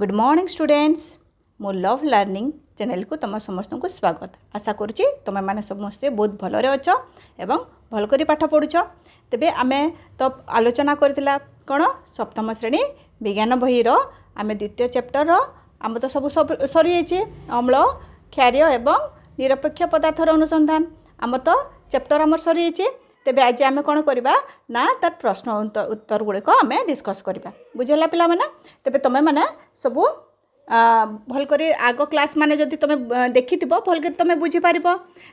Good morning students. मो love learning channel को तुम समस्त को स्वागत। आशा करुच्ची तुम मैंने समस्ते बहुत भलरे अछ एवं भल करी पाठ पढ़ुछ। तेबे आमे तो आलोचना करथिला कौन सप्तम श्रेणी विज्ञान बही आमे द्वितीय चैप्टर आम तो सब सरी जाइए अम्ल क्षारीय एवं निरपेक्ष पदार्थर अनुसंधान आम तो चैप्टर आम सरी जाइए। तेबे आज आम कौन करवा ना तार प्रश्न उत्तर गुड़िक आम डिस्कस करवा बुझेला पिला माने। तेबे तुम मैंने सबू भल कर आग क्लास माने जदि तुम देखि भल कर तुम बुझीपार।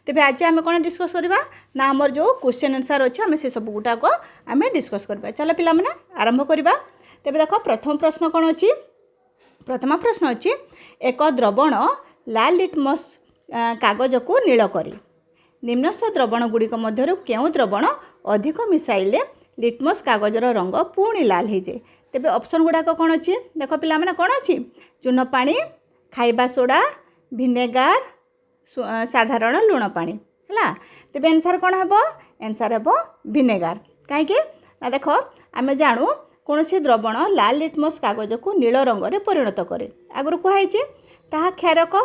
तेबे आज आम कौन डिस्कस करवा ना आमर जो क्वेश्चन आंसर अच्छे आम से सब गुटाक आम डिस्कस करवा। चलो पिला माने आरंभ करवा। तेबे देख प्रथम प्रश्न कौन अच्छी। प्रथम प्रश्न अच्छी एक द्रवण लाल लिटमस कागज को नील करी निम्नस्थ द्रवण गुड़िक मध्य क्यों द्रवण अधिक मिसाइले लिटमस कागजर रंग पुणी लाल हो जाए। तेबे ऑप्शन गुड़ाक कौन अच्छी देख पिला माने कौन अच्छी चून पानी खाइबा सोडा भिनेगार साधारण लुण पानी है। तेबे आंसर कौन हेबो आंसर हेबो भिनेगार। कहीं ना देख आम जानू कौन सी द्रवण लाल लिटमस कागज को नील रंग में परिणत करे आगुरी कहुई ताहा क्षारक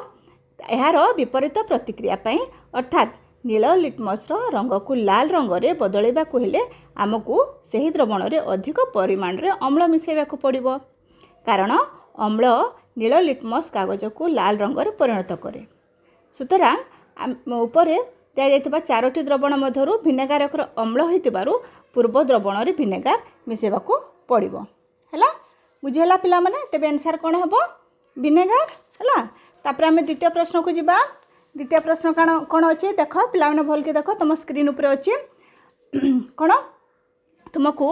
यार विपरीत प्रतिक्रिया अर्थात नील लिटमसर रंग को लाल रंग में बदलवा हेले आमको सही द्रवण में अधिक परिमाण में अम्ल मिसेवा पड़ो कारण अम्ल नील लिटमस कागज को लाल रंग में परिणत करे। सुतरां उपर दिया चारोटी द्रवण मध्य भिनेगार अम्ल हो पूर्व द्रवण में भिनेगार मिसेवा पड़ो है। बुझेला पिला माने। तेबे आंसर कौन हेबो भिनेगार है। तापर आम द्वितीय प्रश्न को जीवा। द्वितीय प्रश्न कौन अच्छे देख पिला माने भल के देख तुम स्क्रीन उपरे अच्छे कौन तुमको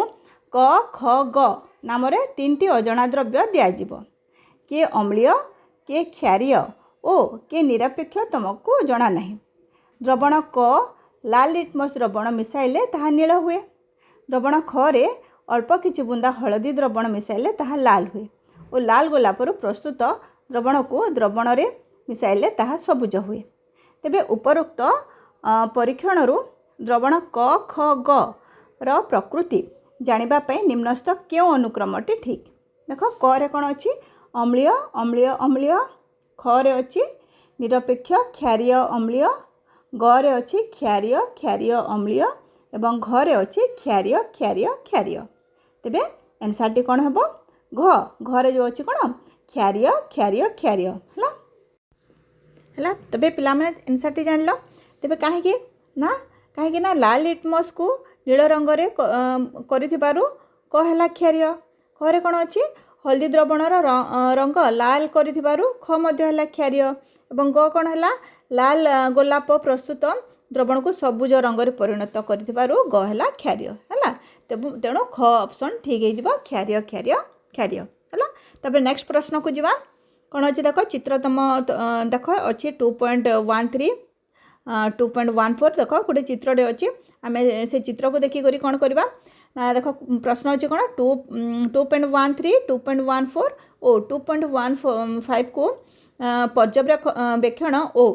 क ख ग नाम तीन अजणा द्रव्य दिज्व किए अम्लीय किए क्षारीय और किए निरपेक्ष तुमको जना नहीं। द्रवण क लाल लिटमस द्रवण मिसाइले ताहा नील हुए। द्रवण ख रे अल्प किछि बुंदा हलदी द्रवण मिसाइले ताहा लाल हुए और लाल गोलापर प्रस्तुत द्रवण को द्रवण रे मिसाइले ताहा सबुज हुए। तेबे उपरोक्त परीक्षण द्रवण क ख ग र प्रकृति जानिबा पई निम्नस्थ क्यों अनुक्रमटी ठीक। देख क रे कौन अच्छी अम्लीय अम्लीय अम्लीय ख रे अच्छी निरपेक्ष क्षारीय अम्लीय ग रे अच्छी क्षारीय क्षारीय अम्लीय एवं घ रे अच्छी क्षारीय क्षारीय क्षारीय। तेबे आंसर टी कौन हेबो घ रे जो अच्छी कौन क्षारीय क्षारीय क्षारीय है। तबे पिला माने आंसर टी जान लो। तेबे कहीं ना लाल लिटमस को नील रंग रे करिथिबारु क हैला क्षारीय ख रे कौन अच्छी हल्दी द्रवणर रंग लाल करिथिबारु ख मध्य हैला क्षारीय एवं ग कौन हैला लाल गोलाप प्रस्तुत द्रवण को सबुज रंग रे परिणत करिथिबारु ग हैला क्षारीय है। तेणु ख ऑप्शन ठीक है जिबा क्षारीय क्षारीय क्षारीय है। तबे नेक्स्ट प्रश्न को जीवा कौन अच्छी देख चित्र तुम देख अच्छी 2.13 2.14 देख गोटे चित्रटे अच्छी आम से चित्र को देखिक कौन करवा ना देख प्रश्न अच्छी कौन 2.13 2.14 और 2.15 को पर्यवेक्षण और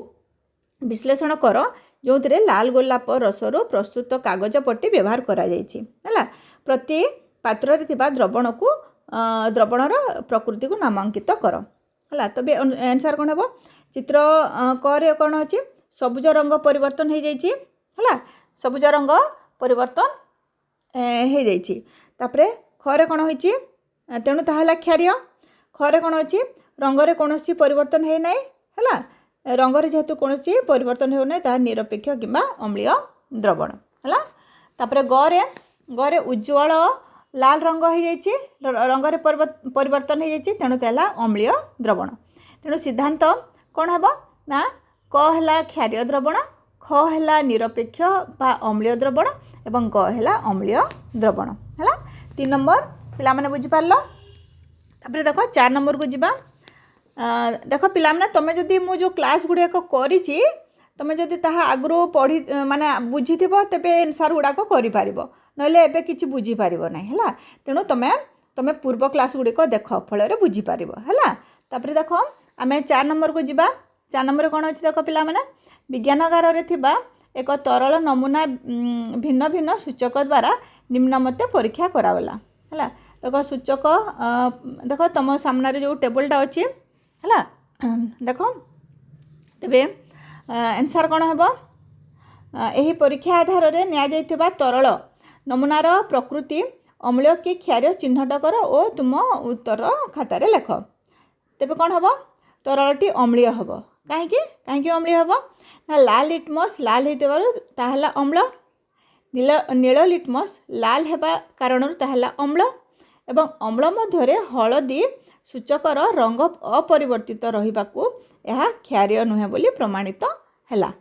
विश्लेषण कर जो लाल गोलाप रसर प्रस्तुत कागज पट्टी व्यवहार करा है। प्रति पात्र द्रवण को द्रवणर प्रकृति को नामांकित कर है। तबे आंसर कौन हेबो चित्र क कौन अच्छी सबुज रंग परिवर्तन हो जाइए है। सबुज रंग परिवर्तन हो जाइए। तापरे ख रे कौन होइछि तेणु ताहा क्षारीय ख रे कौन अच्छी रंग रे कौनसी परिवर्तन है नाई है। रंग रे जेहेतु कौनसी परिवर्तन हो ना ताहा निरपेक्ष किंबा अम्लीय द्रवण है। तापरे ग रे उज्ज्वल लाल रंग हो जाइए रंग रे परिवर्तन हो जाइए तेणु कहला अम्लीय द्रवण। तेणु सिद्धांत कौन हेबो ना क हैला क्षारीय द्रवण ख हैला निरपेक्ष बा अम्लीय द्रवण एवं ग हैला अम्लीय द्रवण है। 3 नंबर पिला माने बुझी पारलो। तापरे देखो 4 नंबर को जीवा। देख पिला माने तमे जदि मु जो क्लास गुड़ाक करिछि तमे जदि ताहा आगरो पढ़ी माने बुझीथिबो तेबे आंसर गुड़ाक करि पारिबो नले एबे किछि बुझी पारिबो नै हैला। तेणु तमे पूर्व क्लास गुड़िक देख फल बुझी पारिबो हैला। तापरे देख आमे 4 नंबर को जीवा। 4 नंबर कौन अच्छी देख पिला माने विज्ञानगार रे थिबा एक तरल नमूना भिन्न भिन्न सूचक द्वारा निम्न मते परीक्षा करागला है। देख सूचक देख तुम सामने जो टेबलटा अच्छी है देख तेरे आंसर कौन हम यही परीक्षा आधार में निया तरल नमूनार प्रकृति अम्ल कि क्षार चिन्हट कर और तुम उत्तर खातार लेख तेरे कौन हम तरलटी अम्लीय हम कहीं अम्लीय हम ना लाल लिटमस लाल होता अम्ल नील लिटमस लाल हेबा कारण ताहला अम्ल एवं अम्ल मध्य हलदी सूचकर रंग अपरिवर्तित रहिबाकू यह क्षारीय नुहे बोली प्रमाणित हैला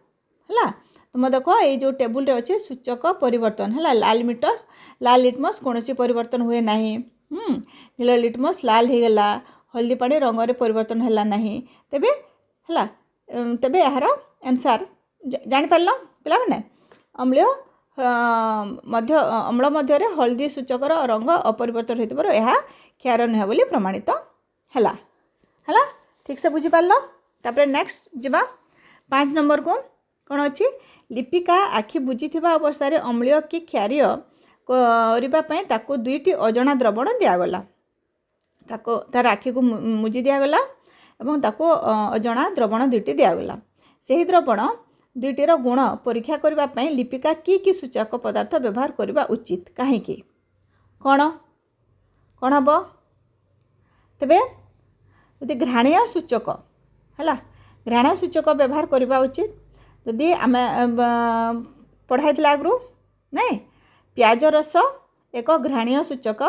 तुम देख ये जो टेबुल रे अच्छे सूचक परिवर्तन है लाल लिटमस कौन परिवर्तन हुए ना नील लिटमस लाल हो गला हल्दी पानी रंग रे परिवर्तन है ना तेबे है तेबे यार आंसर जापार पिला मैंने अम्लीय मध्य अम्ल मध्य हल्दी सूचकर रंग अपरिवर्तन होता यह क्षार नुहे बोली प्रमाणित है ठीक से बुझीपार तापर नेक्स्ट जीवा 5 नंबर को कौन अच्छी लिपिका आखि बुझी अवस्था अम्लीय कि क्षारीय करने ताको 2टी अजଣା द्रवण दिगला तार आखि को मुझी दिगला और ताको अजଣା द्रवण 2टी दिगला से द्रवण 2टीर गुण परीक्षा करने लिपिका कि सूचक पदार्थ व्यवहार करने उचित कहीं कौन कौन हम तेरे यदि घ्राणीय सूचक है घ्राणीय सूचक व्यवहार करने उचित जदि आम पढ़ाई आगु नहीं प्याज रस एक घ्राणीय सूचक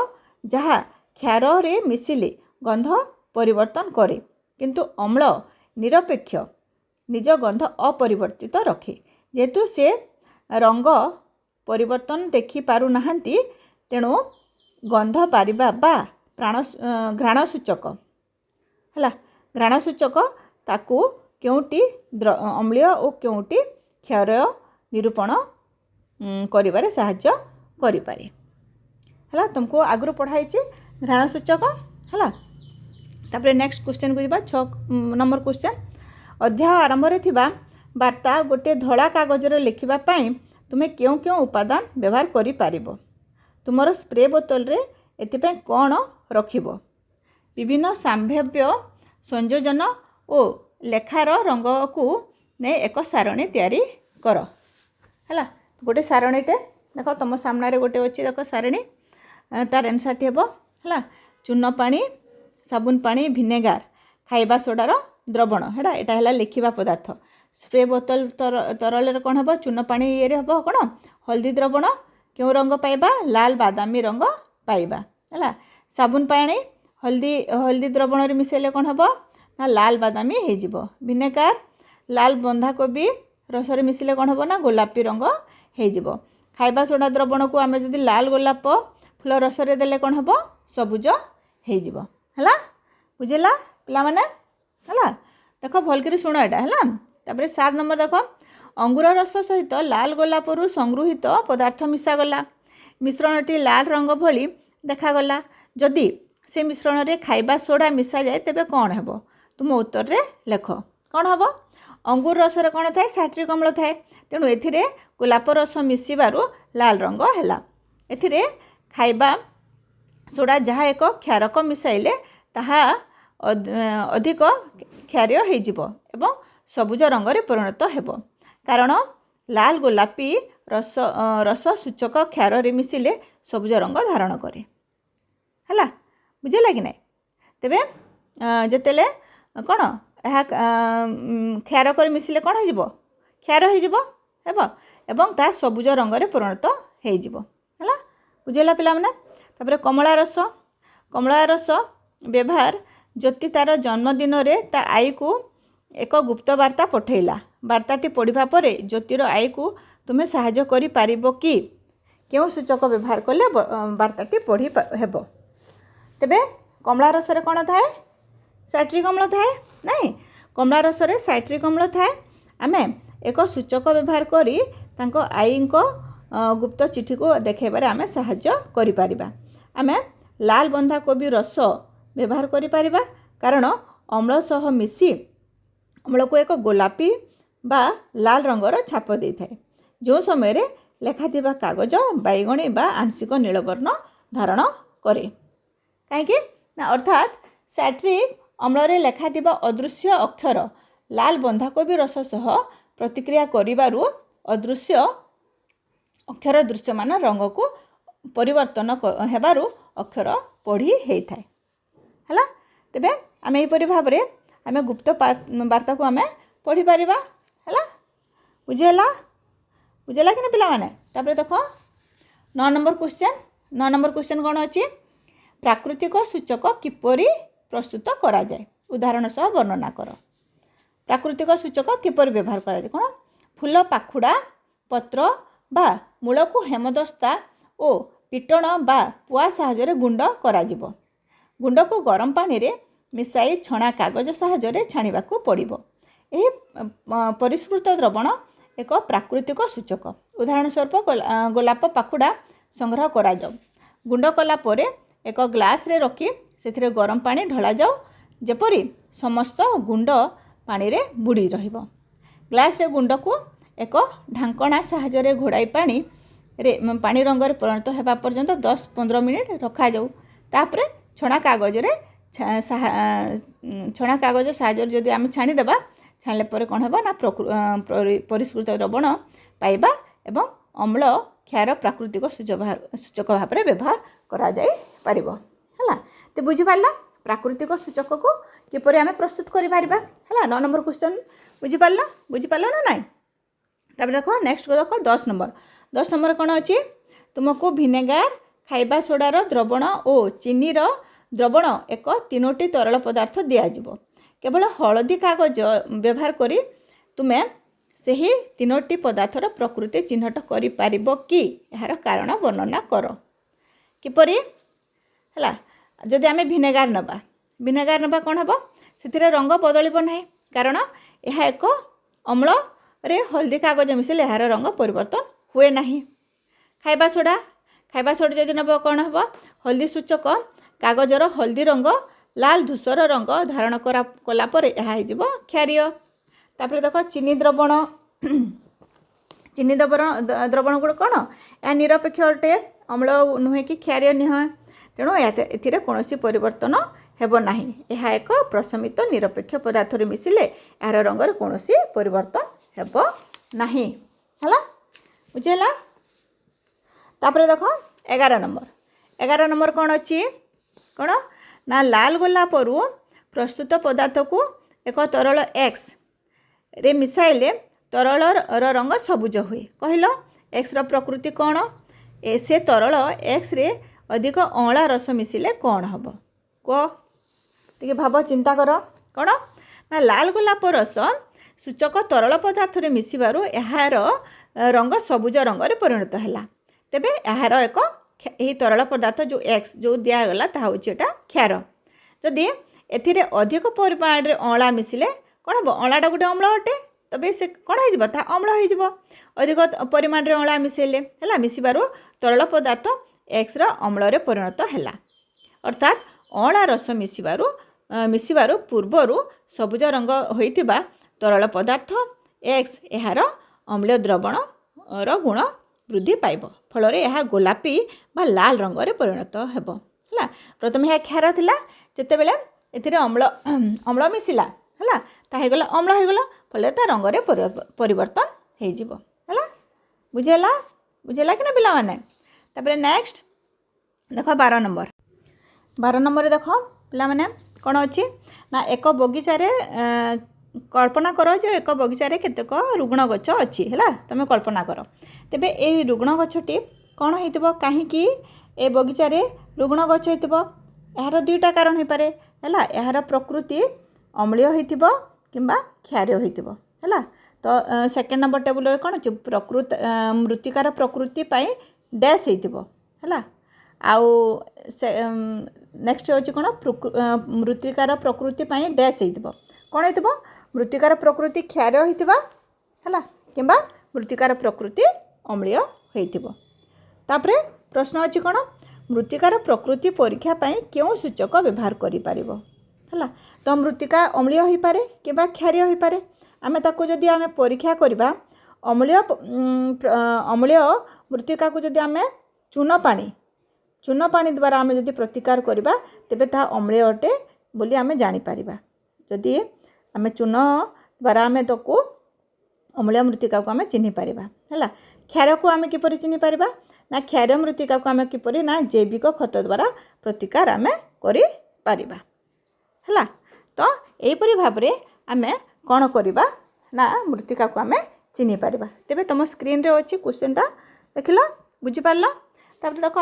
जहाँ क्षार रे मिसिले गंध परिवर्तन करे किंतु अम्ल निरपेक्ष निज गंध अपरिवर्तित रखे जेहेतु से रंग परिवर्तन देखि पारु नाहंती तेणु गंध पारिबा बा प्राण घ्राण सूचक है घ्राण सूचक ताकू क्योंटी अम्लीय और क्योंटी क्षार निरूपण करिबारे साहाय्य करि पारे है तुमको आगु पढ़ाई घ्राण सूचक है तापर नेक्स्ट क्वेश्चन को जीवा 6 नंबर क्वेश्चन अध्याय आरंभ रे थिबा वार्ता गोटे धड़ा कागज लिखिबा पई तुमे क्यों क्यों उपादान व्यवहार करि पारिबो तुमर स्प्रे बोतल रे एथिपे कौन रखिबो विभिन्न संभाव्य संयोजन और लेखार रंग को ने एक सारणी तैयारी कर है गोटे सारणीटे देख तुम सामने गोटे अच्छी देख सारणी तार आंसर हे है चून पानी साबुन पानी भिनेगार खाइबा सोडार द्रवण है यहाँ लिखा पदार्थ स्प्रे बोतल तरल कौन हम चून पानी ये हम कौन हल्दी द्रवण क्यों रंग पाइबा लाल बादामी रंग पाइबा है साबुन पानी हल्दी द्रवण मिसेले कौन हम ना लाल बादामी हो भिनेगार लाल बंधाकोबी रसरे मिसिले कौन हम ना गोलापी रंग हो खाइबा सोडा द्रवण को आम जदि लाल गोलाप फूल रसरे देले कौन हम सबुज हो बुझेला पिला माने है देख भलकर शुण एटा है 7 नंबर देख अंगूर रस सहित लाल गोलापरू संगृहित पदार्थ मिसागला मिश्रणटी लाल रंग भली देखागला जदि से मिश्रण रे खाइबा सोडा मिसा जाए तेबे कौन हेबो तुम उत्तर रे लेख कौन हम अंगूर रसरे कौन थाए साइट्रिक अम्ल थाए तेणु एथिरे गोलाप रस मिसिबारु लाल रंग हैला एथिरे खाइबा सोडा जहाँ एक क्षारक मिसाइले ताहा अधिक क्षारीय हो एवं सबुज रंग रे परिणत हेबो कारण लाल गोलापी रस सूचक क्षार रे मिसिले सबुज रंग धारण करे है बुझेगा कि ना तेरे जितेले कौन यह क्षार कर मिसिले कौन हो क्षार हो सबुज रंग रे परिणत हो बुझेगा पे कमला रस व्यवहार ज्योति तार जन्मदिन रे ता आई को एक गुप्त वार्ता पठेला वार्ताटी पढ़ा पर ज्योतिर आई को तुम्हें साहाय्य करि पारिबो कि क्यों सूचक व्यवहार कले वार्ताटी पढ़ी हेबो तेबे कमला रसरे कौन थाए साइट्रिक अम्ल थाए नहीं कमला रसरे साइट्रिक अम्ल थाए आमे एक सूचक व्यवहार करी तांको आई को गुप्त चिठी को देखेबारे आमे साहाय्य करि पारिबा आमे लाल बंधाकोबी रस व्यवहार करि पारिबा कारण अम्ल सह मिसी अम्ल को एक गोलापी बा लाल रंगर छाप दे थाए जो समय रे लेखा थिबा कागज बैगणी बा आंशिक नीलवर्ण धारण करे कहीं अर्थात सैट्रिक अम्ल लेखा अदृश्य अक्षर लाल बंधाकोबी रस सह प्रतिक्रिया करिबारु अदृश्य अक्षर दृश्यमान रंग को परिवर्तन हेबारु अक्षर पढ़ी होता है तेबे आम यहीपरि भाव में आम गुप्त वार्ता को आम पढ़ी पारिबा है बुझेला बुझेला कि पिला माने तापर देख 9 नंबर क्वेश्चन कौन अच्छी प्राकृतिक सूचक किपरि प्रस्तुत करा जाए उदाहरण सह वर्णना कर प्राकृतिक सूचक किपरि व्यवहार करा जाए कौन फूल पाखुड़ा पत्र बा मूल को हेमदस्ता और पिटण बा पुआ साहाय्य गुंड करा जिवो गुंड को गरम पानी रे मिसाई छणा कागज साहाय्य छाणीबा को पड़िबो एही परिष्कृत द्रवण एक प्राकृतिक सूचक उदाहरण स्वरूप गोलाप पाखुड़ा संग्रह करा जाऊ गुंड कला परे एक ग्लास रे रखी से गरम पानी ढला जाऊ जेपरी समस्त गुंड पानी रे बुड़ी रहिबो ग्लास रे गुंड को एक ढांकणा साहाय्य घोड़ाई पानी रंग रे परिणत होगा पर्यंत 10-15 मिनिट रखा जाऊ तापर छणा कागज रे छणा कागज साहाय्य जदि आम छाणीदेबा छाणिले पर कौन होगा ना परिष्कृत द्रवण पाइबा एवं अम्ल क्षार प्राकृतिक सूचक भाव में व्यवहार करा जाई परिबो हला तो बुझी पारला प्राकृतिक सूचक को किपरि आम प्रस्तुत करि पारिबा हला 9 नंबर क्वेश्चन बुझी पारला ना नाइ तापर देखो नेक्स्ट को देखो 10 नंबर कौन अच्छी तुमको भिनेगार खाइबा सोडार द्रवण और चीनीर द्रवण एक 3टी तरल पदार्थ दिज्व केवल हलदी कागज व्यवहार करी तुमे सही 3टी पदार्थर प्रकृति चिन्हट करि पारिबो कि यार कारण वर्णना कर किपरि हला जदि आमे भिनेगार नबा कौन हम से रंग बदलिब ना कारण यह एक अम्ल रे हल्दी कागज मिसेले यार रंग परिवर्तन हुए नहीं खाइबा सोडा जदि नब कौन हम हल्दी सूचक कागजर हल्दी रंग लाल धूसर रंग धारण कलापर यह हो क्षारीय तापर देख चीनी द्रवण गुड़ कौन यह निरपेक्ष अटे अम्ल नुहे कि क्षारीय नुहे तेणु ए कौन परिवर्तन हेब नहीं यह एक प्रशमित निरपेक्ष पदार्थ मिसिले यार रंग कौन परिवर्तन हेब नहीं है बुझेला तापर देख 11 नंबर कौन अच्छी कौन ना लाल गोलापरू प्रस्तुत पदार्थ को एक तरल एक्स रे मिसाइले तरल रंग सबुज हुए कहल एक्स रो प्रकृति कौन से तरल एक्स रे अधिक अँला रस मिसिले कौन हम कह टे भाव चिंता कर कौन ना लाल गोलाप रस सूचक तरल पदार्थ रे मिसिबारु यार रंग सबुज रंग रे परिणत है तेबे यार एक यही तरल पदार्थ जो एक्स जो दिगला ता हूँ एटा क्षार जदि एथिरे अधिक परिमाण रे अँला मिसिले कौन हम अँलाटा गोटे अम्ल अटे तबे से कौन हो अम्ल हो अधिक परिमाण रे अँला मिसेले है मिसिबारु तरल पदार्थ एक्स रो अम्ल रे परिणत है अर्थात अँला रस मिसिबारु पूर्वरु सबुज रंग होइतिबा तरल पदार्थ एक्स यार अम्ल द्रवण रो गुण वृद्धि पाइब फल यह गोलापी बा लाल रंग रे परिणत हेब है प्रथम यह क्षार थिला जेते बेले एथिरे अम्ल मिसिला है तागला अम्ल होगला फल ता रंग रे परिवर्तन हो जिवो है बुझेला कि ना पिला माने तापर नेक्स्ट देख 12 नंबर देख पिला माने कौन अच्छी ना एक बगीचा रे कल्पना कर जो एक बगीचा रे केतेक रुग्ण गछ अच्छी है तुम कल्पना कर तेबे ए रुग्ण गछटी कौन हो कहीं ए बगीचा रे रुग्ण गछ हो यार 2टा कारण हो पारे है यार प्रकृति अम्लीय हो किंबा क्षारीय हो है तो सेकेंड नंबर टेबुल कौन अच्छे प्रकृति मृत्तिकार प्रकृति पाई डैश हो है आउ नेक्स्ट होची कौन मृत्तिकार प्रकृति पाई डैश हो कौन हो मृत्तिकार प्रकृति क्षारीय होइतिबा हला किंबा मृत्तिकार प्रकृति अम्लीय होइतिबो तापरे प्रश्न अछि कोन मृत्तिकार प्रकृति परीक्षा पाई केउ सूचक व्यवहार करि पारिबो हला तो मृत्तिका अम्लीय होई पारे किंबा क्षारीय होई पारे आमे ताको जदि आमे परीक्षा करबा अम्लीय मृत्तिका को जदि आमे चून पानी द्वारा आम जदि प्रतिकार करवा तेबे ता अम्लीय अटे बोली आम जापर जदि आम चून द्वारा आम ताको अम्लीय मृत्तिका को आम चिन्ह पारिबा है। क्षार को आम किपर चिन्ह पारिबा ना क्षार मृत्तिका को आम किपर ना जैविक खत द्वारा प्रतिकार आम करिपरिबा है। तो यहीपरि भाव में आम कौन करवा ना मृत्तिका को आम चिन्ह पारिबा। तेबे तुम स्क्रीन रे अच्छी क्वेश्चनटा देखिल बुझीपार तापर देख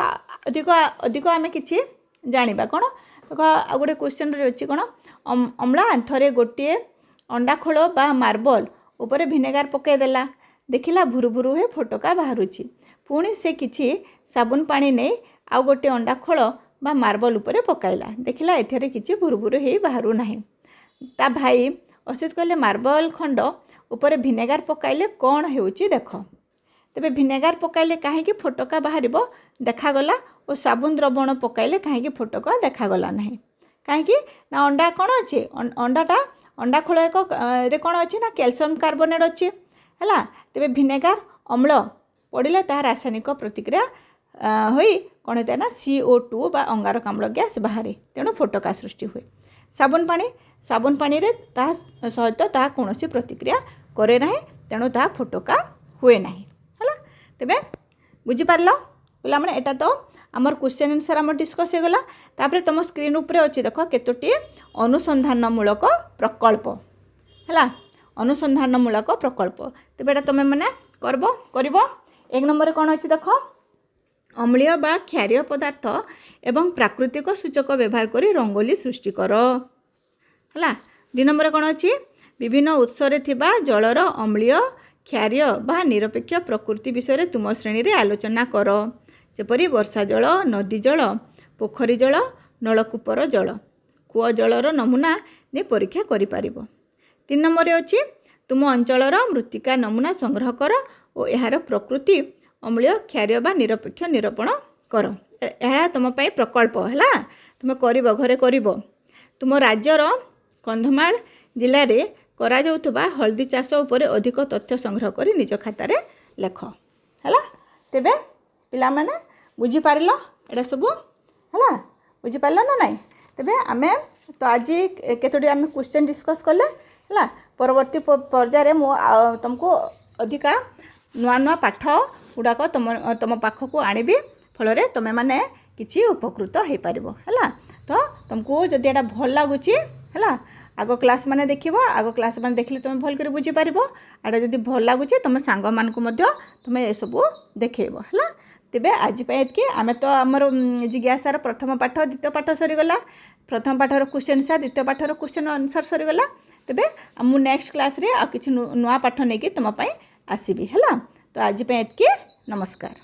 अधिक अधिक आम कि जाना कौन देख आ गोटे क्वेश्चन रे अच्छी कौन अम्ला थरे गोटे अंडा खोल बा मार्बल ऊपर भिनेगार पकईदेला देखिला भुरु भुरु हे फोटका बाहरुची पुणी से किछि साबुन पानी नहीं आउ गोटे अंडा खोल बा मार्बल ऊपर पकाइला देखिला एथेरे किछि भुरु भुरु हे बाहरु नाही। ता भाई असित कहले मार्बल खंड ऊपर भिनेगार पकाइले कौन हेउची देख तेबे भिनेगार पकाइले कहीं फोटका बाहर देखागला और साबुन द्रवण पकाइले कहीं फोटका देखागला नहीं कहीं ना अंडा कौन अच्छे अंडाटा अंडा खोल एक रे कौन अच्छे ना कैल्शियम कार्बोनेट अच्छे है। तेबे भिनेगार अम्ल पड़े ता रासायनिक प्रतिक्रिया होई कौन होता है ना CO2 बा अंगारकाम्ल गैस बाहर तेणु फोटका सृष्टि हुए। साबुन पानी रे ता सहित ता कौन प्रतिक्रिया करे ना तेणु ता फोटका हुए ना है। तेबे बुझीपार बोला मैंने एटा तो आमर क्वेश्चन आंसर आम डिस्कस होगला। तापर तुम स्क्रीन उपरे अच्छी देख केतोटी अनुसंधानमूलक प्रकल्प है अनुसंधानमूलक प्रकल्प तेबे एटा तुम मैंने करब। एक नंबर कौन अच्छी देख अम्लीय बा क्षारीय पदार्थ एवं प्राकृतिक सूचक व्यवहार करी रंगोली सृष्टि कर है। 2 नंबर कौन अच्छी विभिन्न उत्सरे थिबा जलर अम्लीय क्षारीय बा निरपेक्ष प्रकृति विषय तुम श्रेणी रे आलोचना कर जेपरी वर्षा जल नदी जल पोखरी जल नलकूपर जल कूଅ जलर नमूना ने परीक्षा करिपारिब। 3 नंबर अच्छी तुम अंचलर मृत्तिका नमूना संग्रह कर और यार प्रकृति अम्लीय क्षारीय बा निरपेक्ष निरूपण कर। यह तुम पाई प्रकल्प है तुम कर घरे कर तुम राज्यर कंधमाल जिले में करा जाउथबा हल्दी चाष उपरे अधिक तथ्य संग्रह करी निज खाता रे लेख है। तेबे पिला माने बुझी पारिल एटा सब है बुझी पारिल ना नहीं। तेबे आमे तो आज केतोटी आमे क्वेश्चन डिस्कस कले है। परवर्ती पर्याय मु तुमको अधिका नुआ नुआ पाठ गुड़ाक तुम पाखक आनिबी फल तुम मैंने किसी उपकृत हो पार है। तो तुमको जदि एटा भल लगुच है आग क्लास माने देखिबो आग क्लास माने देखले तुम भल कर बुझी पारिबो आटा जदि भल लगुच तुम सांग मान को मध्य तुम ये सब देखैबो है। तेबे आज पे आम तो आमर जिज्ञासार प्रथम पाठ द्वितीय पाठ सरीगला प्रथम पाठर क्वेश्चन आंसर द्वितीय पाठर क्वेश्चन आंसर सरीगला। तेबे मु नेक्स्ट क्लास रे आ किछि नुआ पाठ नहीं कि तुम आसबि है। तो आज पे नमस्कार।